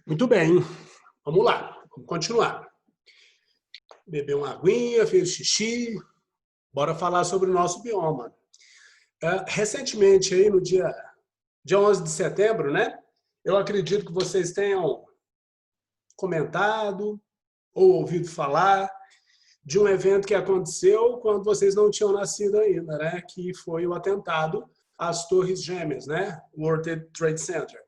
Muito bem, vamos lá, vamos continuar. Beber uma aguinha, fez xixi, bora falar sobre o nosso bioma. Recentemente, aí no dia 11 de setembro, né? Eu acredito que vocês tenham comentado ou ouvido falar de um evento que aconteceu quando vocês não tinham nascido ainda, né? Que foi o atentado às Torres Gêmeas, né? World Trade Center.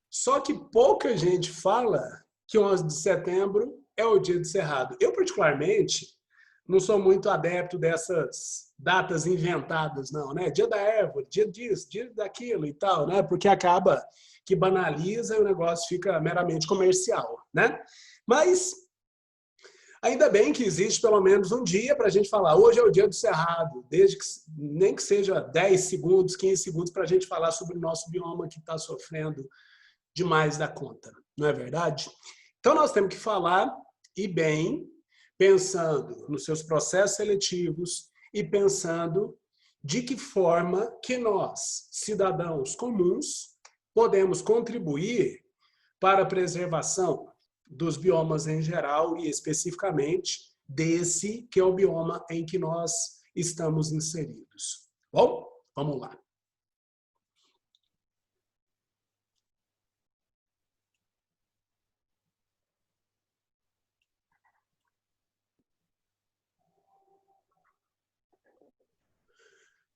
Só que pouca gente fala que 11 de setembro é o dia do Cerrado. Eu, particularmente, não sou muito adepto dessas datas inventadas, não, né? Dia da árvore, dia disso, dia daquilo e tal, né? Porque acaba que banaliza e o negócio fica meramente comercial, né? Mas ainda bem que existe pelo menos um dia para a gente falar, hoje é o dia do Cerrado, desde que, nem que seja 10 segundos, 15 segundos para a gente falar sobre o nosso bioma que está sofrendo demais da conta, não é verdade? Então nós temos que falar, e bem, pensando nos seus processos seletivos e pensando de que forma que nós, cidadãos comuns, podemos contribuir para a preservação dos biomas em geral e especificamente desse que é o bioma em que nós estamos inseridos. Bom, vamos lá.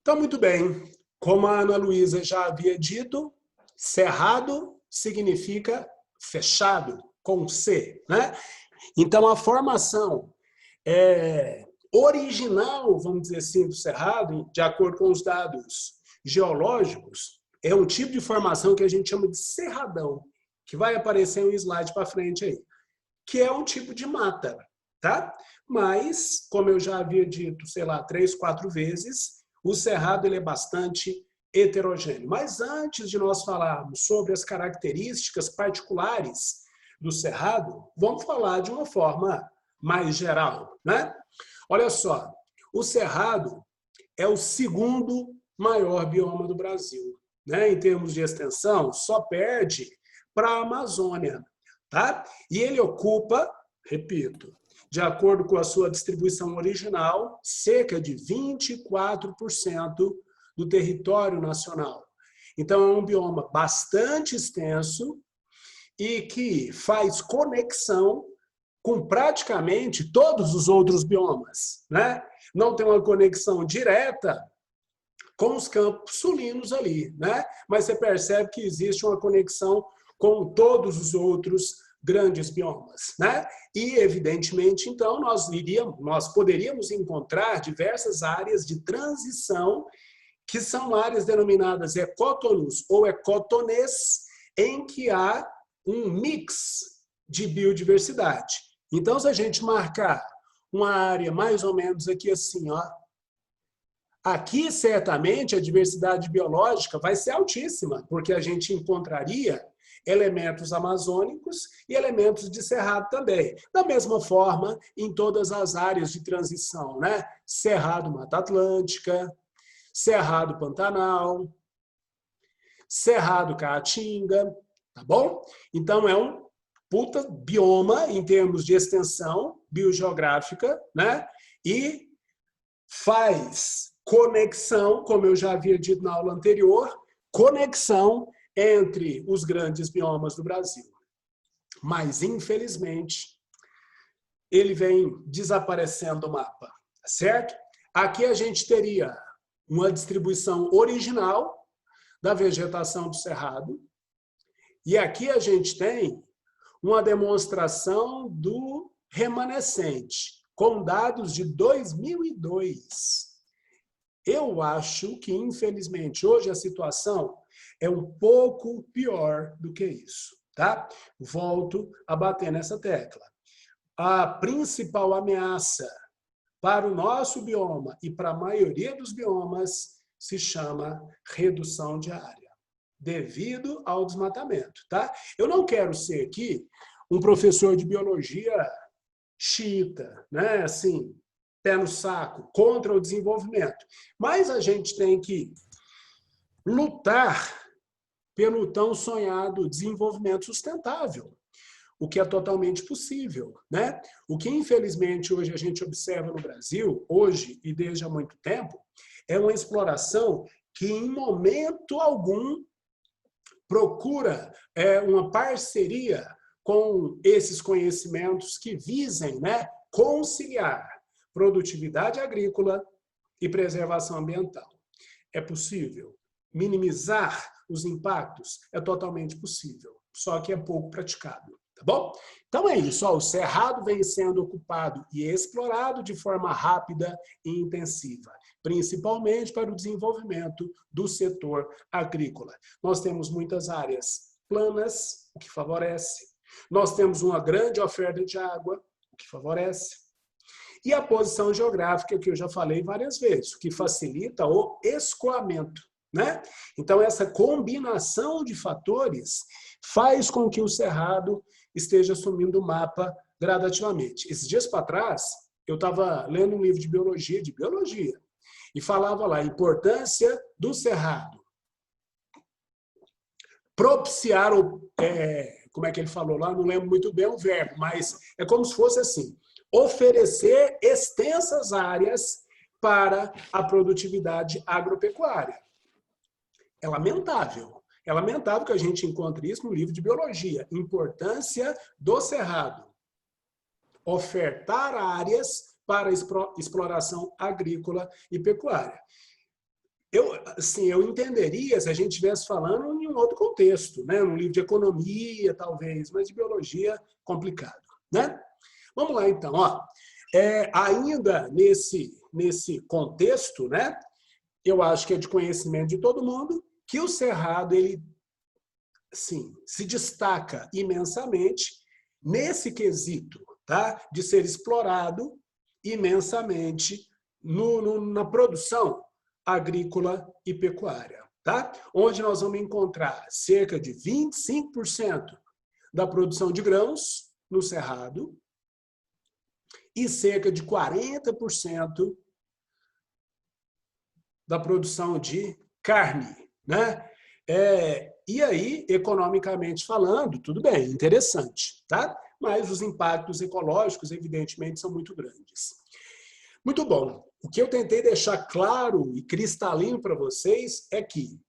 Então, muito bem. Como a Ana Luísa já havia dito, cerrado significa fechado, com C, né? Então, a formação original, vamos dizer assim, do cerrado, de acordo com os dados geológicos, é um tipo de formação que a gente chama de cerradão, que vai aparecer um slide para frente aí, que é um tipo de mata, tá? Mas, como eu já havia dito, sei lá, 3, 4 vezes, o cerrado ele é bastante heterogêneo. Mas antes de nós falarmos sobre as características particulares do cerrado, vamos falar de uma forma mais geral, né? Olha só, o cerrado é o segundo maior bioma do Brasil, né? Em termos de extensão, só perde para a Amazônia, tá? E ele ocupa, repito, de acordo com a sua distribuição original, cerca de 24% do território nacional. Então, é um bioma bastante extenso e que faz conexão com praticamente todos os outros biomas, né? Não tem uma conexão direta com os campos sulinos ali, né? Mas você percebe que existe uma conexão com todos os outros grandes biomas, né? E, evidentemente, então, nós poderíamos encontrar diversas áreas de transição, que são áreas denominadas ecótonos ou ecotonês, em que há um mix de biodiversidade. Então, se a gente marcar uma área mais ou menos aqui assim, ó, aqui, certamente, a diversidade biológica vai ser altíssima, porque a gente encontraria elementos amazônicos e elementos de cerrado também. Da mesma forma, em todas as áreas de transição, né? Cerrado Mata Atlântica, Cerrado Pantanal, Cerrado Caatinga, tá bom? Então, é um puta bioma em termos de extensão biogeográfica, né? E faz conexão, como eu já havia dito na aula anterior, conexão entre os grandes biomas do Brasil. Mas, infelizmente, ele vem desaparecendo do mapa, certo? Aqui a gente teria uma distribuição original da vegetação do cerrado, e aqui a gente tem uma demonstração do remanescente, com dados de 2002. Eu acho que, infelizmente, hoje a situação é um pouco pior do que isso, tá? Volto a bater nessa tecla. A principal ameaça para o nosso bioma e para a maioria dos biomas se chama redução de área, devido ao desmatamento, tá? Eu não quero ser aqui um professor de biologia xiita, né? Assim, pé no saco, contra o desenvolvimento. Mas a gente tem que lutar pelo tão sonhado desenvolvimento sustentável, o que é totalmente possível, né? O que, infelizmente, hoje a gente observa no Brasil, hoje e desde há muito tempo, é uma exploração que, em momento algum, procura uma parceria com esses conhecimentos que visem, né, conciliar produtividade agrícola e preservação ambiental. É possível. Minimizar os impactos é totalmente possível, só que é pouco praticado, tá bom? Então é isso, ó, o cerrado vem sendo ocupado e explorado de forma rápida e intensiva, principalmente para o desenvolvimento do setor agrícola. Nós temos muitas áreas planas, o que favorece. Nós temos uma grande oferta de água, o que favorece. E a posição geográfica, que eu já falei várias vezes, que facilita o escoamento, né? Então, essa combinação de fatores faz com que o cerrado esteja assumindo o mapa gradativamente. Esses dias para trás, eu estava lendo um livro de biologia, e falava lá a importância do cerrado. Propiciar, como é que ele falou lá? Não lembro muito bem o verbo, mas é como se fosse assim, oferecer extensas áreas para a produtividade agropecuária. É lamentável que a gente encontre isso no livro de biologia. Importância do cerrado. Ofertar áreas para exploração agrícola e pecuária. Eu entenderia se a gente estivesse falando em um outro contexto, né? Um livro de economia, talvez, mas de biologia, complicado, né? Vamos lá, então. Ó. Ainda nesse contexto, né? Eu acho que é de conhecimento de todo mundo, que o cerrado, ele, sim, se destaca imensamente nesse quesito, tá? De ser explorado imensamente na produção agrícola e pecuária, tá? Onde nós vamos encontrar cerca de 25% da produção de grãos no cerrado e cerca de 40% da produção de carne, né? E aí, economicamente falando, tudo bem, interessante, tá? Mas os impactos ecológicos, evidentemente, são muito grandes. Muito bom. O que eu tentei deixar claro e cristalino para vocês é que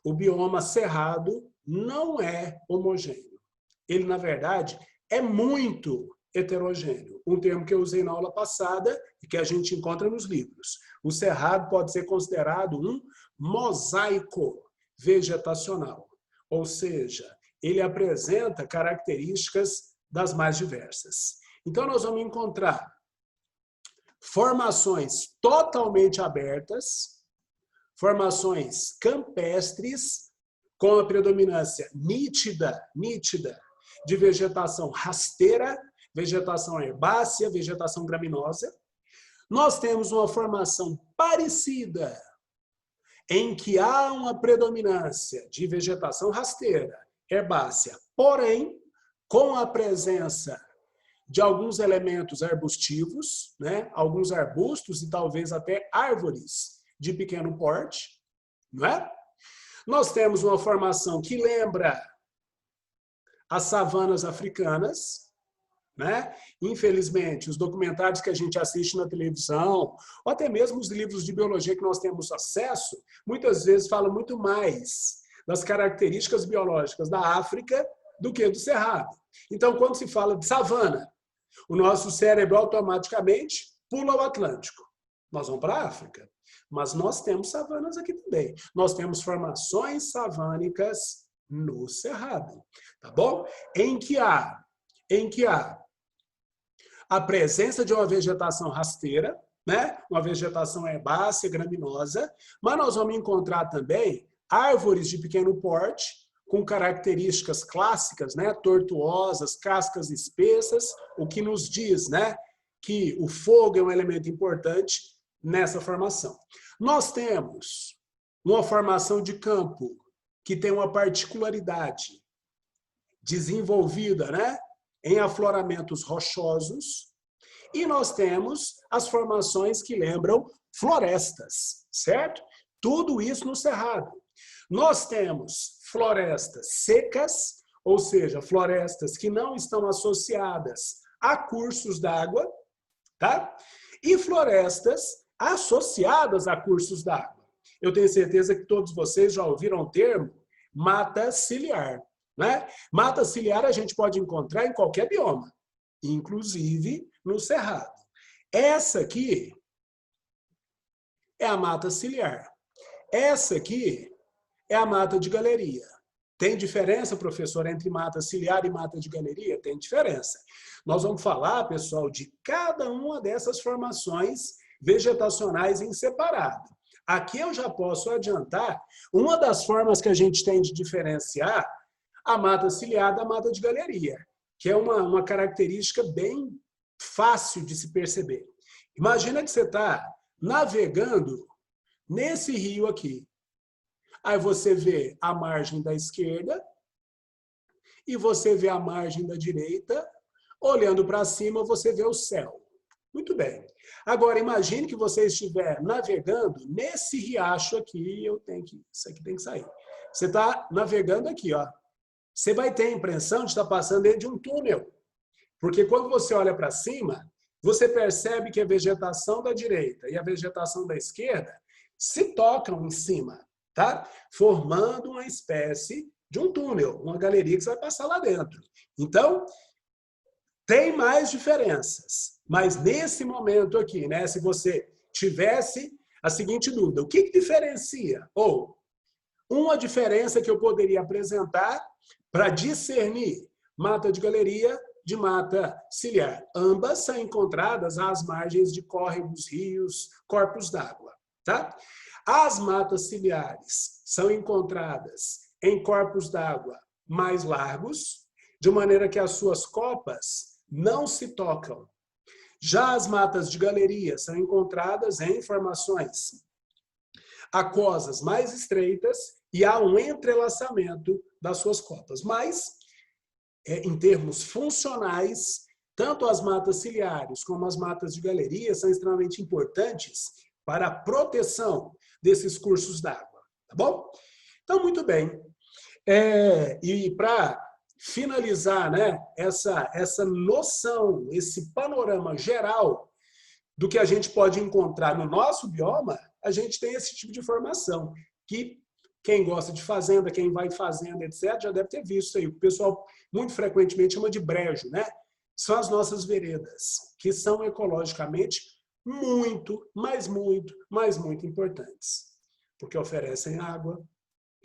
o bioma cerrado não é homogêneo. Ele, na verdade, é muito heterogêneo. Um termo que eu usei na aula passada e que a gente encontra nos livros. O cerrado pode ser considerado um mosaico vegetacional, ou seja, ele apresenta características das mais diversas. Então, nós vamos encontrar formações totalmente abertas, formações campestres, com a predominância nítida de vegetação rasteira, vegetação herbácea, vegetação graminosa. Nós temos uma formação parecida, em que há uma predominância de vegetação rasteira, herbácea, porém, com a presença de alguns elementos arbustivos, né? Alguns arbustos e talvez até árvores de pequeno porte, não é? Nós temos uma formação que lembra as savanas africanas, né? Infelizmente, os documentários que a gente assiste na televisão, ou até mesmo os livros de biologia que nós temos acesso, muitas vezes falam muito mais das características biológicas da África do que do Cerrado. Então, quando se fala de savana, o nosso cérebro automaticamente pula o Atlântico. Nós vamos para a África. Mas nós temos savanas aqui também. Nós temos formações savânicas no Cerrado. Tá bom? Em que há a presença de uma vegetação rasteira, né? Uma vegetação herbácea, graminosa, mas nós vamos encontrar também árvores de pequeno porte, com características clássicas, né, tortuosas, cascas espessas, o que nos diz, né, que o fogo é um elemento importante nessa formação. Nós temos uma formação de campo que tem uma particularidade desenvolvida, né, em afloramentos rochosos, E nós temos as formações que lembram florestas, certo? Tudo isso no Cerrado. Nós temos florestas secas, ou seja, florestas que não estão associadas a cursos d'água, tá? E florestas associadas a cursos d'água. Eu tenho certeza que todos vocês já ouviram o termo mata ciliar, né? Mata ciliar a gente pode encontrar em qualquer bioma, inclusive no Cerrado. Essa aqui é a mata ciliar. Essa aqui é a mata de galeria. Tem diferença, professor, entre mata ciliar e mata de galeria? Tem diferença. Nós vamos falar, pessoal, de cada uma dessas formações vegetacionais em separado. Aqui eu já posso adiantar uma das formas que a gente tem de diferenciar a mata ciliar da mata de galeria, que é uma característica bem fácil de se perceber. Imagina que você está navegando nesse rio aqui. Aí você vê a margem da esquerda e você vê a margem da direita. Olhando para cima, você vê o céu. Muito bem. Agora, imagine que você estiver navegando nesse riacho aqui. Isso aqui tem que sair. Você está navegando aqui, ó. Você vai ter a impressão de estar passando dentro de um túnel. Porque quando você olha para cima, você percebe que a vegetação da direita e a vegetação da esquerda se tocam em cima, tá? Formando uma espécie de um túnel, uma galeria que você vai passar lá dentro. Então, tem mais diferenças. Mas nesse momento aqui, né, se você tivesse a seguinte dúvida, o que diferencia? Ou uma diferença que eu poderia apresentar para discernir mata de galeria de mata ciliar. Ambas são encontradas às margens de córregos, rios, corpos d'água, tá? As matas ciliares são encontradas em corpos d'água mais largos, de maneira que as suas copas não se tocam. Já as matas de galeria são encontradas em formações aquosas mais estreitas e há um entrelaçamento das suas copas. Mas, em termos funcionais, tanto as matas ciliares como as matas de galeria são extremamente importantes para a proteção desses cursos d'água, tá bom? Então, muito bem. E para finalizar, né, essa noção, esse panorama geral do que a gente pode encontrar no nosso bioma, a gente tem esse tipo de informação, que quem gosta de fazenda, quem vai em fazenda, etc., já deve ter visto isso aí. O pessoal muito frequentemente chama de brejo, né? São as nossas veredas, que são ecologicamente muito, mas muito importantes. Porque oferecem água,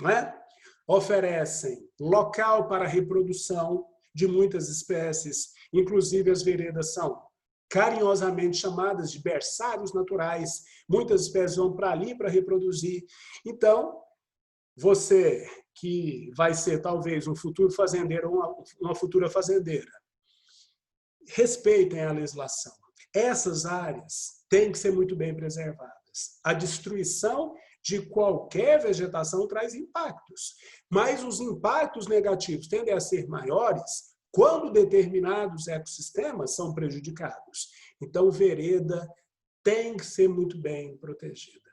né? Oferecem local para a reprodução de muitas espécies, inclusive as veredas são carinhosamente chamadas de berçários naturais, muitas espécies vão para ali para reproduzir. Então, você que vai ser talvez um futuro fazendeiro ou uma futura fazendeira, respeitem a legislação. Essas áreas têm que ser muito bem preservadas. A destruição de qualquer vegetação traz impactos, mas os impactos negativos tendem a ser maiores quando determinados ecossistemas são prejudicados. Então, vereda tem que ser muito bem protegida,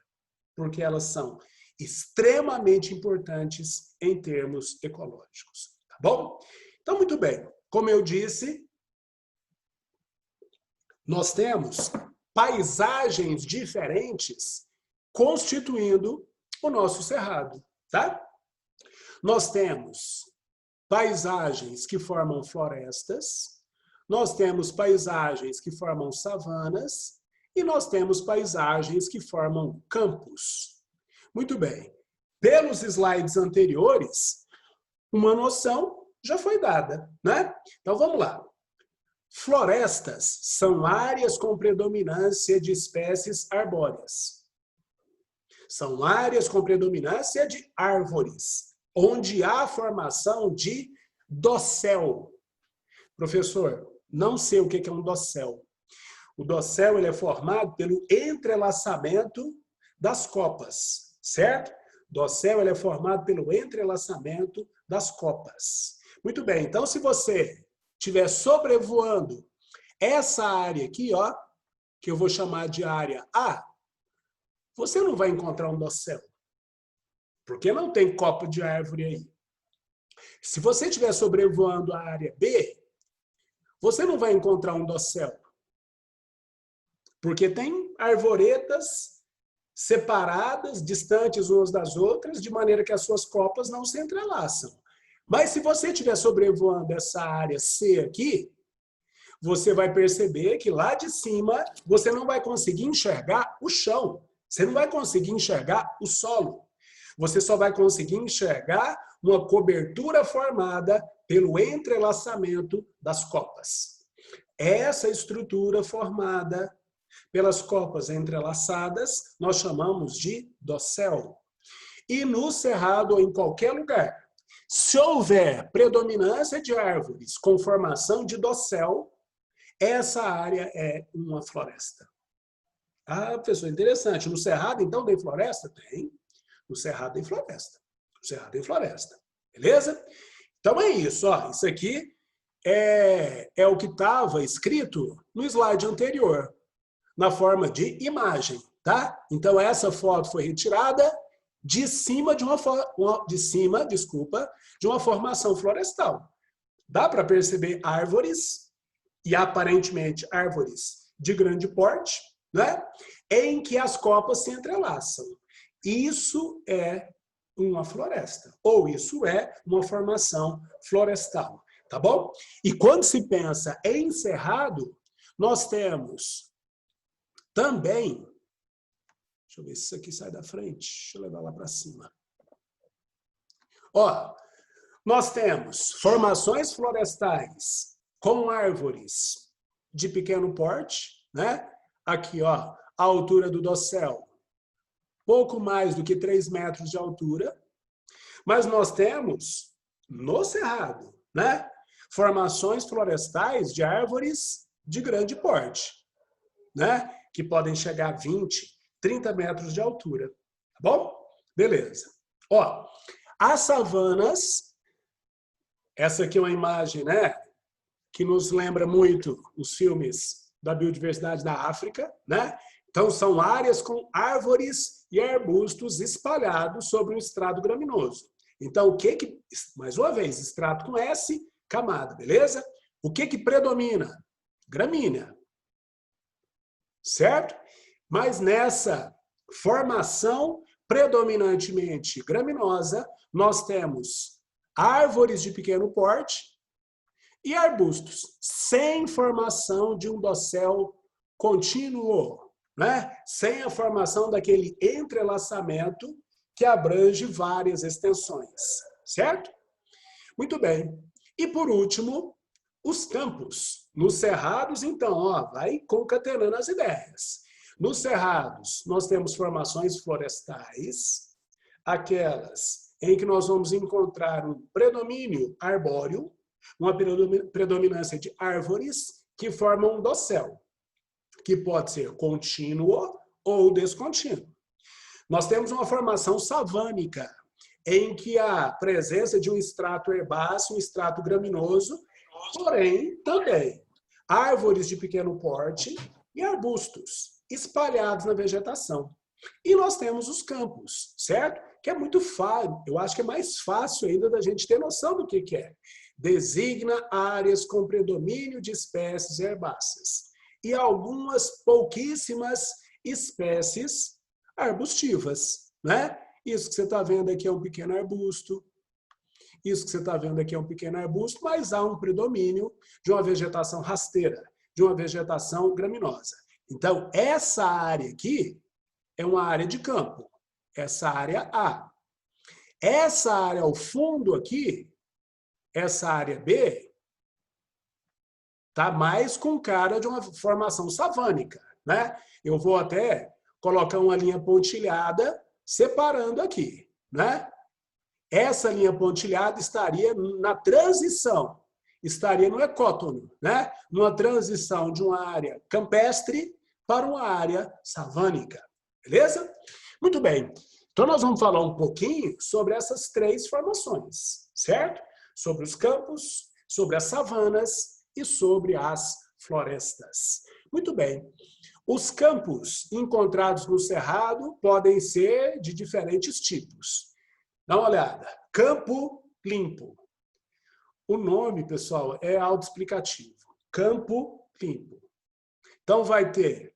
porque elas são extremamente importantes em termos ecológicos. Tá bom? Então, muito bem. Como eu disse, nós temos paisagens diferentes constituindo o nosso cerrado, tá? Nós temos paisagens que formam florestas, nós temos paisagens que formam savanas e nós temos paisagens que formam campos. Muito bem. Pelos slides anteriores, uma noção já foi dada, né? Então vamos lá. Florestas são áreas com predominância de espécies arbóreas. São áreas com predominância de árvores, onde há formação de dossel. Professor, não sei o que é um dossel. O dossel ele é formado pelo entrelaçamento das copas, certo? Dossel ele é formado pelo entrelaçamento das copas. Muito bem, então se você estiver sobrevoando Essa área aqui, ó, que eu vou chamar de área A, você não vai encontrar um dossel, porque não tem copa de árvore aí. Se você estiver sobrevoando a área B, você não vai encontrar um dossel, porque tem arvoretas separadas, distantes umas das outras, de maneira que as suas copas não se entrelaçam. Mas se você estiver sobrevoando essa área C aqui, você vai perceber que lá de cima você não vai conseguir enxergar o chão, você não vai conseguir enxergar o solo. Você só vai conseguir enxergar uma cobertura formada pelo entrelaçamento das copas. Essa estrutura formada pelas copas entrelaçadas, nós chamamos de dossel. E no cerrado ou em qualquer lugar, se houver predominância de árvores com formação de dossel, essa área é uma floresta. Ah, professor, interessante. No cerrado, então, tem floresta? Tem. No cerrado tem floresta. No cerrado tem floresta. Beleza? Então é isso. Ó. Isso aqui é o que estava escrito no slide anterior, na forma de imagem, tá? Então essa foto foi retirada de cima de uma formação florestal. Dá para perceber árvores, e aparentemente árvores de grande porte, né? Em que as copas se entrelaçam. Isso é uma floresta, ou isso é uma formação florestal, tá bom? E quando se pensa em cerrado, nós temos também, deixa eu ver se isso aqui sai da frente, deixa eu levar lá para cima. Ó, nós temos formações florestais com árvores de pequeno porte, né? Aqui, ó, a altura do dossel, pouco mais do que 3 metros de altura. Mas nós temos, no cerrado, né? Formações florestais de árvores de grande porte, né? Que podem chegar a 20, 30 metros de altura. Tá bom? Beleza. Ó, as savanas, essa aqui é uma imagem, né? Que nos lembra muito os filmes da biodiversidade da África, né? Então, são áreas com árvores e arbustos espalhados sobre um estrado graminoso. Então, o que mais uma vez, estrato com S, camada, beleza? O que predomina? Gramínea. Certo? Mas nessa formação predominantemente graminosa, nós temos árvores de pequeno porte e arbustos, sem formação de um dossel contínuo, né? Sem a formação daquele entrelaçamento que abrange várias extensões, certo? Muito bem. E por último, os campos. Nos cerrados, então, ó, vai concatenando as ideias. Nos cerrados, nós temos formações florestais, aquelas em que nós vamos encontrar um predomínio arbóreo, uma predominância de árvores que formam um dossel, que pode ser contínuo ou descontínuo. Nós temos uma formação savânica, em que há presença de um estrato herbáceo, um estrato graminoso, porém, também, árvores de pequeno porte e arbustos espalhados na vegetação. E nós temos os campos, certo? Que é muito fácil, eu acho que é mais fácil ainda da gente ter noção do que é. Designa áreas com predomínio de espécies herbáceas e algumas pouquíssimas espécies arbustivas, né? Isso que você está vendo aqui é um pequeno arbusto, isso que você está vendo aqui é um pequeno arbusto, mas há um predomínio de uma vegetação rasteira, de uma vegetação graminosa. Então, essa área aqui é uma área de campo, essa área A. Essa área ao fundo aqui, essa área B, está mais com cara de uma formação savânica, né? Eu vou até colocar uma linha pontilhada separando aqui, né? Essa linha pontilhada estaria na transição, estaria no ecótono, né? Numa transição de uma área campestre para uma área savânica, beleza? Muito bem. Então, nós vamos falar um pouquinho sobre essas 3 formações, certo? Sobre os campos, sobre as savanas e sobre as florestas. Muito bem. Os campos encontrados no cerrado podem ser de diferentes tipos. Dá uma olhada. Campo limpo. O nome, pessoal, é autoexplicativo. Campo limpo. Então, vai ter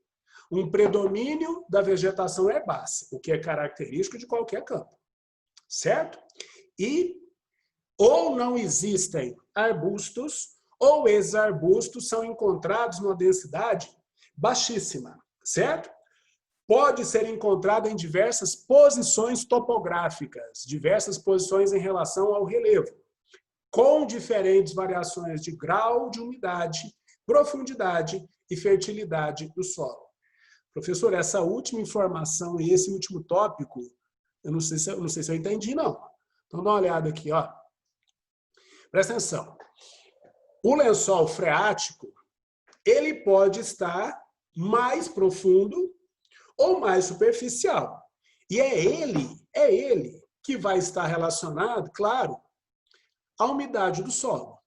um predomínio da vegetação herbácea, o que é característico de qualquer campo. Certo? E ou não existem arbustos, ou esses arbustos são encontrados numa densidade baixíssima, certo? Pode ser encontrado em diversas posições topográficas, diversas posições em relação ao relevo, com diferentes variações de grau de umidade, profundidade e fertilidade do solo. Professor, essa última informação e esse último tópico, eu não sei se eu entendi, não. Então, dá uma olhada aqui, ó. Presta atenção. O lençol freático, ele pode estar mais profundo ou mais superficial. E é ele que vai estar relacionado, claro, à umidade do solo.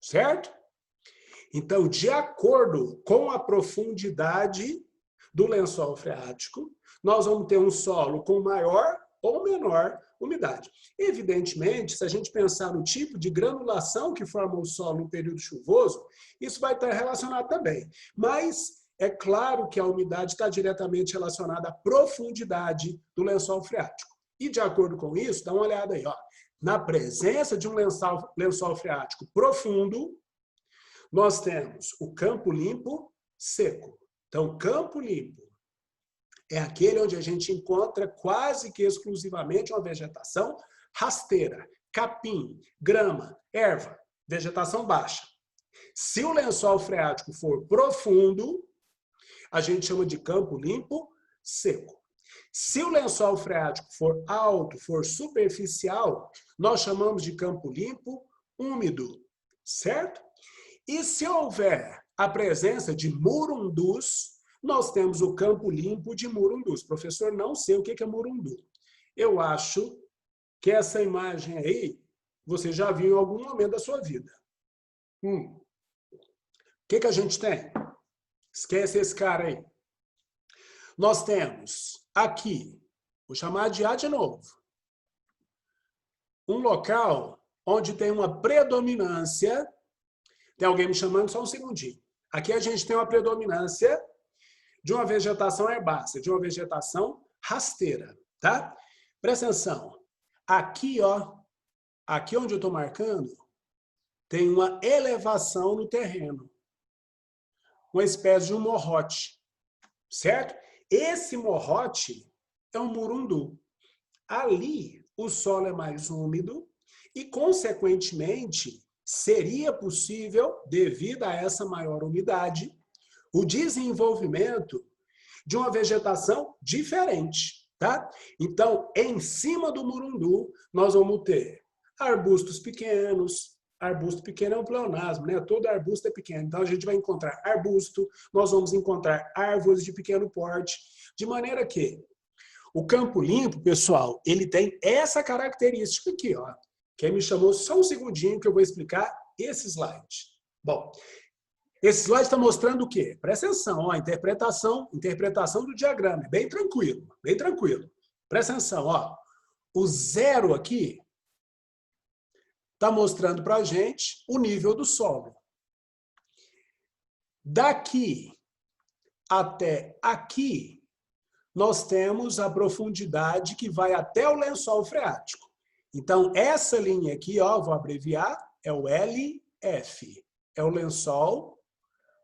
Certo? Então, de acordo com a profundidade do lençol freático, nós vamos ter um solo com maior ou menor umidade. Evidentemente, se a gente pensar no tipo de granulação que forma o solo no período chuvoso, isso vai estar relacionado também. Mas é claro que a umidade está diretamente relacionada à profundidade do lençol freático. E de acordo com isso, dá uma olhada aí, ó. Na presença de um lençol freático profundo, nós temos o campo limpo seco. Então, campo limpo é aquele onde a gente encontra quase que exclusivamente uma vegetação rasteira, capim, grama, erva, vegetação baixa. Se o lençol freático for profundo, a gente chama de campo limpo seco. Se o lençol freático for alto, for superficial, nós chamamos de campo limpo úmido, certo? E se houver a presença de murundus, nós temos o campo limpo de murundus. Professor, não sei o que é murundu. Eu acho que essa imagem aí, você já viu em algum momento da sua vida. O que a gente tem? Esquece esse cara aí. Nós temos aqui, vou chamar de A de novo, um local onde tem uma predominância. Tem alguém me chamando? Só um segundinho. Aqui a gente tem uma predominância de uma vegetação herbácea, de uma vegetação rasteira, tá? Presta atenção. Aqui, ó, aqui onde eu estou marcando, tem uma elevação no terreno. Uma espécie de um morrote, certo? Esse morrote é um murundu. Ali, o solo é mais úmido e, consequentemente, seria possível, devido a essa maior umidade, o desenvolvimento de uma vegetação diferente, tá? Então, em cima do murundu, nós vamos ter arbustos pequenos. Arbusto pequeno é um pleonasmo, né? Todo arbusto é pequeno. Então, a gente vai encontrar arbusto, nós vamos encontrar árvores de pequeno porte, de maneira que o campo limpo, pessoal, ele tem essa característica aqui, ó. Quem me chamou, só um segundinho que eu vou explicar esse slide. Bom, esse slide está mostrando o quê? Presta atenção, ó, interpretação do diagrama, bem tranquilo, bem tranquilo. Presta atenção, ó. O zero aqui está mostrando para a gente o nível do solo. Daqui até aqui, nós temos a profundidade que vai até o lençol freático. Então, essa linha aqui, ó, vou abreviar, é o LF, é o lençol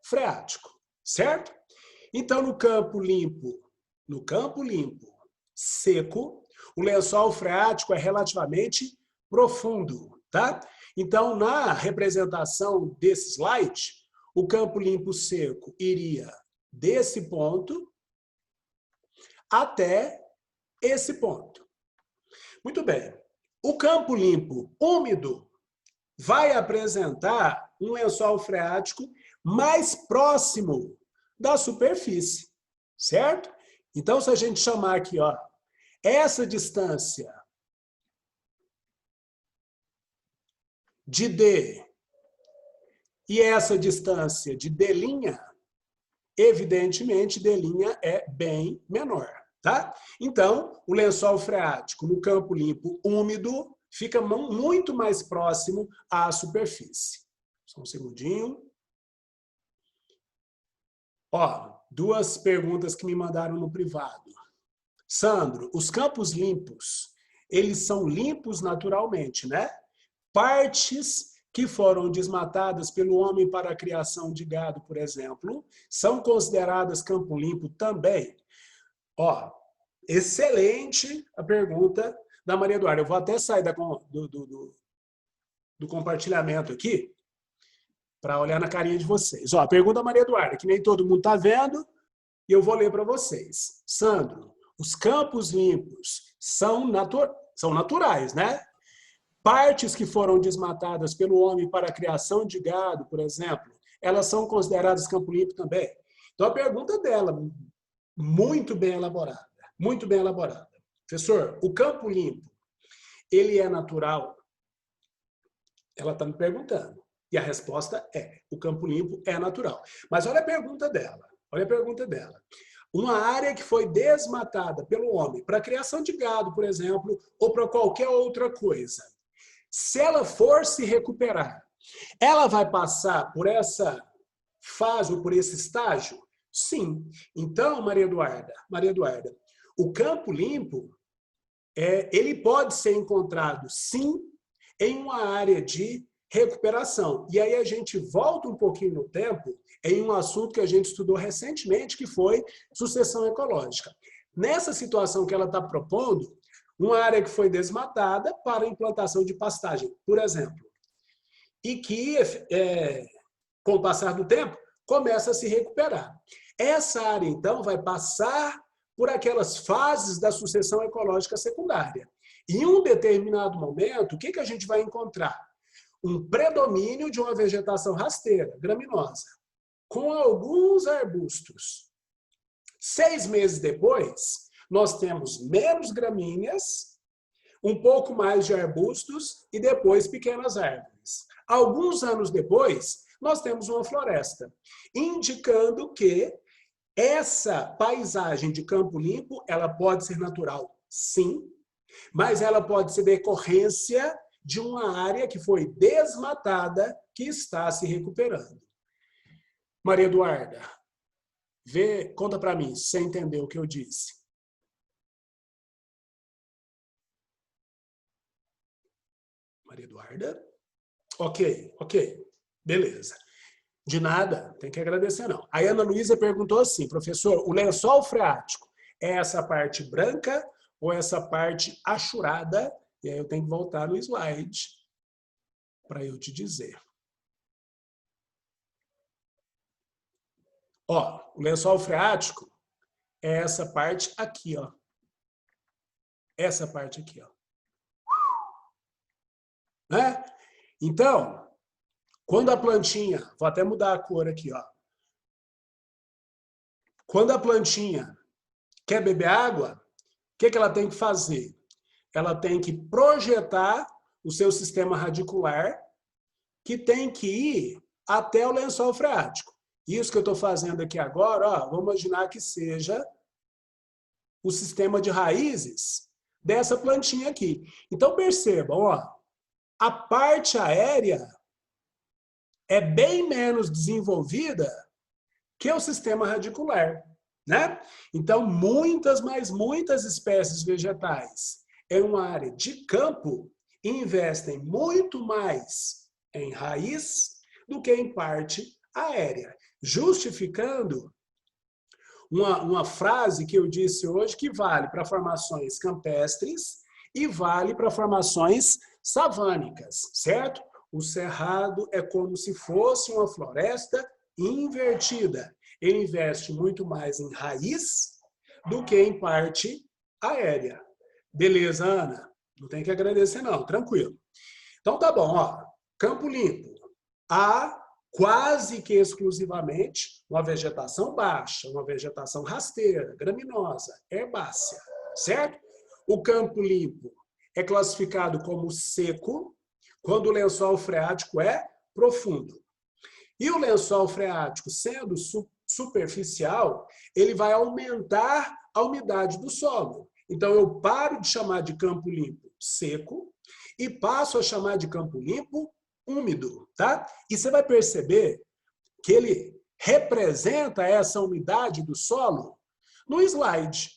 freático, certo? Então, no campo limpo seco, o lençol freático é relativamente profundo, tá? Então, na representação desse slide, o campo limpo seco iria desse ponto até esse ponto. Muito bem. O campo limpo úmido vai apresentar um lençol freático mais próximo da superfície, certo? Então, se a gente chamar aqui, ó, essa distância de D E essa distância de D', evidentemente, D' é bem menor, tá? Então, o lençol freático no campo limpo úmido fica muito mais próximo à superfície. Só um segundinho. Ó, duas perguntas que me mandaram no privado. Sandro, os campos limpos, eles são limpos naturalmente, né? Partes que foram desmatadas pelo homem para a criação de gado, por exemplo, são consideradas campo limpo também? Ó, excelente a pergunta da Maria Eduarda. Eu vou até sair do compartilhamento aqui para olhar na carinha de vocês. Ó, a pergunta da Maria Eduarda, que nem todo mundo está vendo, e eu vou ler para vocês. Sandro, os campos limpos são naturais, né? Partes que foram desmatadas pelo homem para a criação de gado, por exemplo, elas são consideradas campo limpo também? Então, a pergunta dela, muito bem elaborada, muito bem elaborada. Professor, o campo limpo, ele é natural? Ela está me perguntando. E a resposta é, o campo limpo é natural. Mas olha a pergunta dela, olha a pergunta dela. Uma área que foi desmatada pelo homem para a criação de gado, por exemplo, ou para qualquer outra coisa, se ela for se recuperar, ela vai passar por essa fase ou por esse estágio? Sim. Então, Maria Eduarda, o campo limpo, ele pode ser encontrado, sim, em uma área de recuperação. E aí a gente volta um pouquinho no tempo em um assunto que a gente estudou recentemente, que foi sucessão ecológica. Nessa situação que ela está propondo, uma área que foi desmatada para a implantação de pastagem, por exemplo, e que, com o passar do tempo, começa a se recuperar. Essa área, então, vai passar por aquelas fases da sucessão ecológica secundária. Em um determinado momento, o que a gente vai encontrar? Um predomínio de uma vegetação rasteira, graminosa, com alguns arbustos. 6 meses depois, nós temos menos gramíneas, um pouco mais de arbustos e depois pequenas árvores. Alguns anos depois, nós temos uma floresta, indicando que essa paisagem de campo limpo, ela pode ser natural, sim, mas ela pode ser decorrência de uma área que foi desmatada, que está se recuperando. Maria Eduarda, conta para mim, se você entendeu o que eu disse. Maria Eduarda? Ok, beleza. De nada, tem que agradecer não. A Ana Luísa perguntou assim, professor, o lençol freático é essa parte branca ou essa parte achurada? E aí eu tenho que voltar no slide para eu te dizer. Ó, o lençol freático é essa parte aqui, ó. Essa parte aqui, ó. Né? Então, quando a plantinha, vou até mudar a cor aqui, ó. Quando a plantinha quer beber água, o que ela tem que fazer? Ela tem que projetar o seu sistema radicular, que tem que ir até o lençol freático. Isso que eu estou fazendo aqui agora, ó, vamos imaginar que seja o sistema de raízes dessa plantinha aqui. Então, percebam, ó, a parte aérea é bem menos desenvolvida que o sistema radicular, né? Então, muitas espécies vegetais em uma área de campo investem muito mais em raiz do que em parte aérea, justificando uma frase que eu disse hoje que vale para formações campestres e vale para formações savânicas, certo? O cerrado é como se fosse uma floresta invertida. Ele investe muito mais em raiz do que em parte aérea. Beleza, Ana? Não tem que agradecer não, tranquilo. Então tá bom, ó. Campo limpo. Há quase que exclusivamente uma vegetação baixa, uma vegetação rasteira, graminosa, herbácea, certo? O campo limpo é classificado como seco quando o lençol freático é profundo. E o lençol freático, sendo superficial, ele vai aumentar a umidade do solo. Então, eu paro de chamar de campo limpo seco e passo a chamar de campo limpo úmido, tá? E você vai perceber que ele representa essa umidade do solo no slide.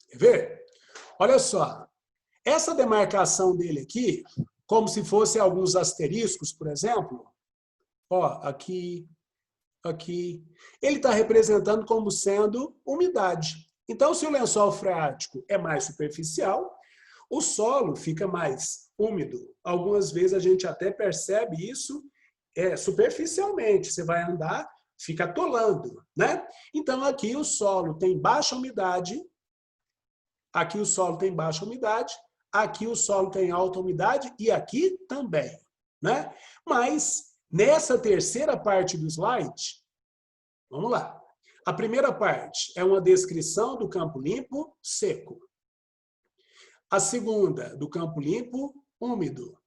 Quer ver? Olha só. Essa demarcação dele aqui, como se fosse alguns asteriscos, por exemplo, ó, aqui, aqui, ele está representando como sendo umidade. Então, se o lençol freático é mais superficial, o solo fica mais úmido. Algumas vezes a gente até percebe isso superficialmente. Você vai andar, fica atolando, né? Então, aqui o solo tem baixa umidade, aqui o solo tem baixa umidade, aqui o solo tem alta umidade e aqui também, né? Mas, nessa terceira parte do slide, vamos lá. A primeira parte é uma descrição do campo limpo seco. A segunda, do campo limpo úmido.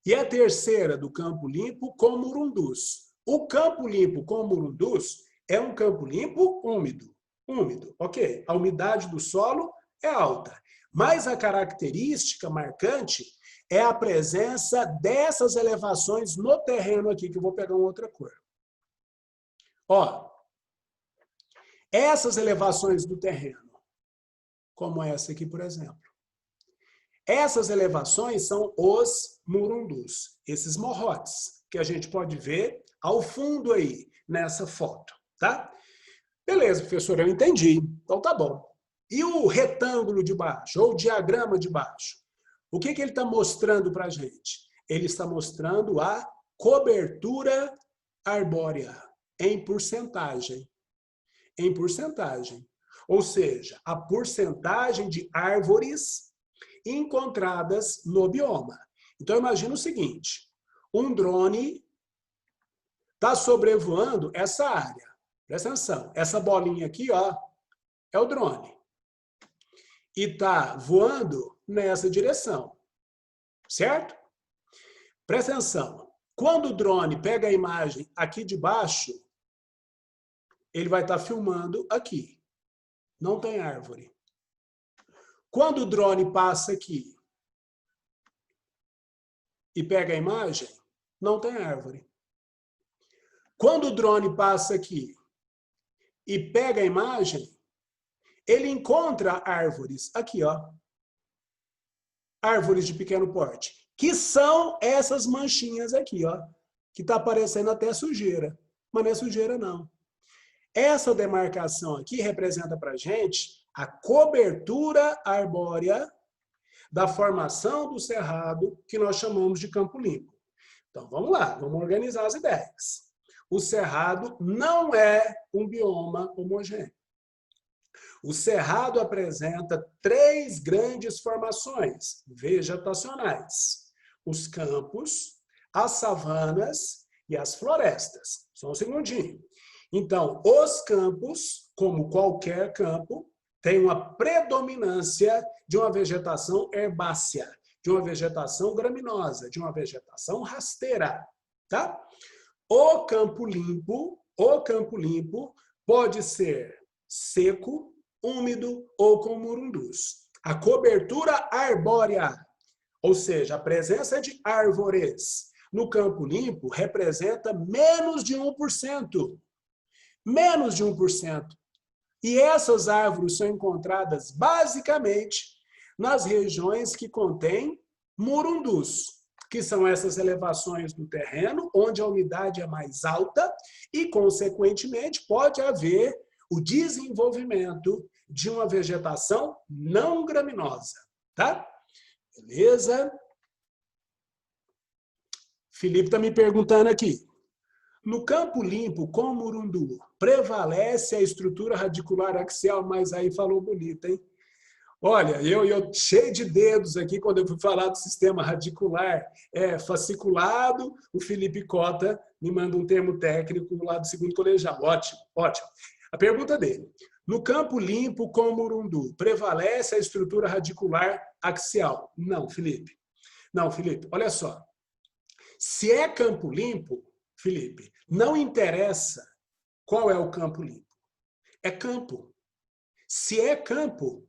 E a terceira, do campo limpo com murundus. O campo limpo com murundus é um campo limpo úmido. Úmido, ok. A umidade do solo é alta. Mas a característica marcante é a presença dessas elevações no terreno aqui, que eu vou pegar uma outra cor. Ó, essas elevações do terreno, como essa aqui, por exemplo. Essas elevações são os murundus, esses morrotes, que a gente pode ver ao fundo aí, nessa foto, tá? Beleza, professor, eu entendi. Então tá bom. E o retângulo de baixo, ou o diagrama de baixo? O que ele está mostrando para a gente? Ele está mostrando a cobertura arbórea em porcentagem. Em porcentagem. Ou seja, a porcentagem de árvores encontradas no bioma. Então, imagina o seguinte, um drone está sobrevoando essa área. Presta atenção, essa bolinha aqui, ó, é o drone. E está voando nessa direção, certo? Presta atenção, quando o drone pega a imagem aqui de baixo, ele vai estar filmando aqui. Não tem árvore. Quando o drone passa aqui e pega a imagem, não tem árvore. Quando o drone passa aqui e pega a imagem, ele encontra árvores aqui, ó. Árvores de pequeno porte, que são essas manchinhas aqui, ó, que está aparecendo até sujeira, mas não é sujeira não. Essa demarcação aqui representa para a gente a cobertura arbórea da formação do cerrado, que nós chamamos de campo limpo. Então, vamos lá, vamos organizar as ideias. O cerrado não é um bioma homogêneo. O cerrado apresenta 3 grandes formações vegetacionais: os campos, as savanas e as florestas. Só um segundinho. Então, os campos, como qualquer campo, tem uma predominância de uma vegetação herbácea, de uma vegetação graminosa, de uma vegetação rasteira, tá? O campo limpo pode ser seco, úmido ou com murundus. A cobertura arbórea, ou seja, a presença de árvores no campo limpo representa menos de 1%. Menos de 1%. E essas árvores são encontradas basicamente nas regiões que contêm murundus, que são essas elevações do terreno, onde a umidade é mais alta e, consequentemente, pode haver o desenvolvimento de uma vegetação não graminosa, tá? Beleza? Felipe está me perguntando aqui. No campo limpo, com murundu, prevalece a estrutura radicular axial, mas aí falou bonito, hein? Olha, eu cheio de dedos aqui quando eu fui falar do sistema radicular fasciculado, o Felipe Cota me manda um termo técnico lá do segundo colegial. Ótimo, ótimo. A pergunta dele. No campo limpo com murundu, prevalece a estrutura radicular axial? Não, Felipe. Não, Felipe, olha só. Se é campo limpo, Felipe, não interessa qual é o campo limpo. É campo. Se é campo,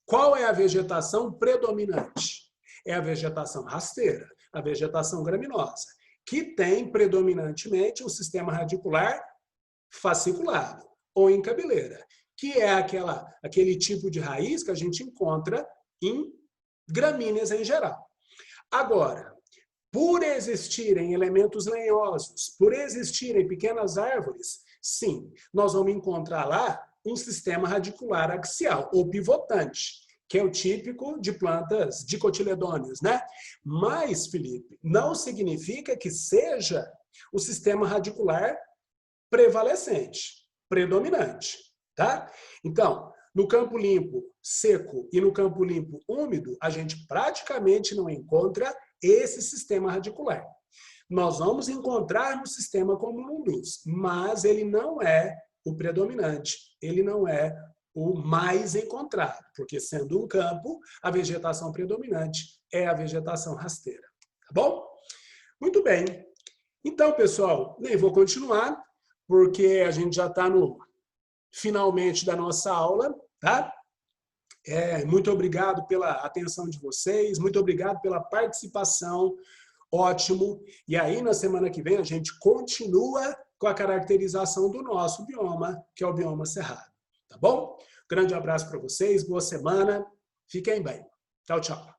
qual é a vegetação predominante? É a vegetação rasteira, a vegetação graminosa, que tem predominantemente um sistema radicular fasciculado ou em cabeleira, que é aquele tipo de raiz que a gente encontra em gramíneas em geral. Agora, por existirem elementos lenhosos, por existirem pequenas árvores, sim, nós vamos encontrar lá um sistema radicular axial ou pivotante, que é o típico de plantas dicotiledôneas, né? Mas, Felipe, não significa que seja o sistema radicular prevalecente, predominante, tá? Então, no campo limpo seco e no campo limpo úmido, a gente praticamente não encontra esse sistema radicular. Nós vamos encontrar no sistema comum luz, mas ele não é o predominante, ele não é o mais encontrado, porque sendo um campo, a vegetação predominante é a vegetação rasteira, tá bom? Muito bem. Então, pessoal, nem vou continuar, porque a gente já está no finalmente da nossa aula, tá? Muito obrigado pela atenção de vocês, muito obrigado pela participação, ótimo. E aí, na semana que vem, a gente continua com a caracterização do nosso bioma, que é o bioma cerrado, tá bom? Grande abraço para vocês, boa semana, fiquem bem. Tchau, tchau.